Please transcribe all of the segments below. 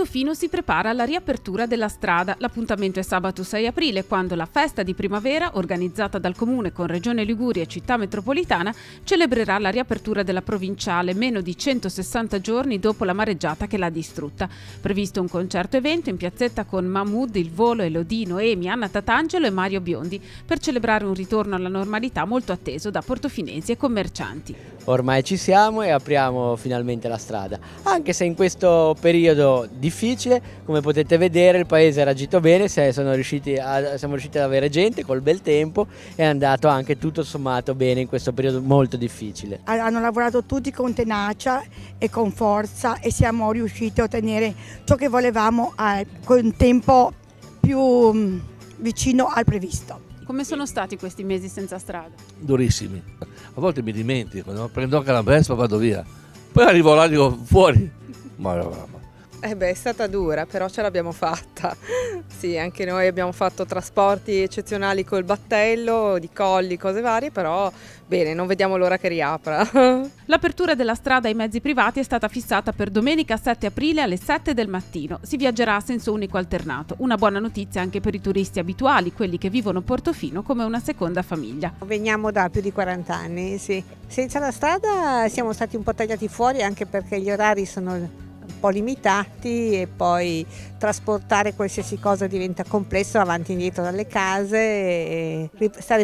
Portofino si prepara alla riapertura della strada. L'appuntamento è sabato 6 aprile, quando la festa di primavera, organizzata dal Comune con Regione Liguria e Città Metropolitana, celebrerà la riapertura della provinciale meno di 160 giorni dopo la mareggiata che l'ha distrutta. Previsto un concerto-evento in piazzetta con Mahmood, Il Volo, Elodie, Noemi, Anna Tatangelo e Mario Biondi, per celebrare un ritorno alla normalità molto atteso da portofinesi e commercianti. Ormai ci siamo e apriamo finalmente la strada, anche se in questo periodo difficile, come potete vedere, il paese ha reagito bene, siamo riusciti ad avere gente col bel tempo, è andato anche tutto sommato bene in questo periodo molto difficile. Hanno lavorato tutti con tenacia e con forza e siamo riusciti a ottenere ciò che volevamo con un tempo più vicino al previsto. Come sono stati questi mesi senza strada? Durissimi, a volte mi dimentico, no? Prendo anche la Vespa e vado via, poi arrivo là e dico fuori, ma. È stata dura, però ce l'abbiamo fatta. Sì, anche noi abbiamo fatto trasporti eccezionali col battello, di colli, cose varie, però bene, non vediamo l'ora che riapra. L'apertura della strada ai mezzi privati è stata fissata per domenica 7 aprile alle 7 del mattino. Si viaggerà a senso unico alternato. Una buona notizia anche per i turisti abituali, quelli che vivono Portofino come una seconda famiglia. Veniamo da più di 40 anni, sì. Senza la strada siamo stati un po' tagliati fuori, anche perché gli orari sono un po' limitati e poi trasportare qualsiasi cosa diventa complesso avanti e indietro dalle case e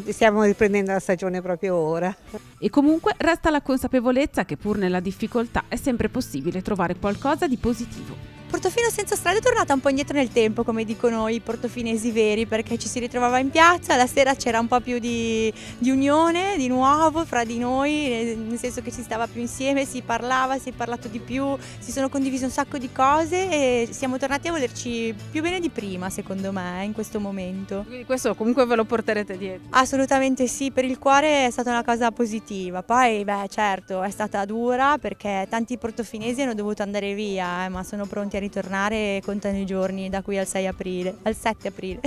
stiamo riprendendo la stagione proprio ora. E comunque resta la consapevolezza che pur nella difficoltà è sempre possibile trovare qualcosa di positivo. Portofino senza strada è tornata un po' indietro nel tempo, come dicono i portofinesi veri, perché ci si ritrovava in piazza, la sera c'era un po' più di unione, di nuovo fra di noi, nel senso che si stava più insieme, si parlava, si è parlato di più, si sono condivise un sacco di cose e siamo tornati a volerci più bene di prima, secondo me, in questo momento. Quindi questo comunque ve lo porterete dietro? Assolutamente sì, per il cuore è stata una cosa positiva, poi certo è stata dura perché tanti portofinesi hanno dovuto andare via, ma sono pronti a ritornare, contano i giorni da qui al 6 aprile, al 7 aprile.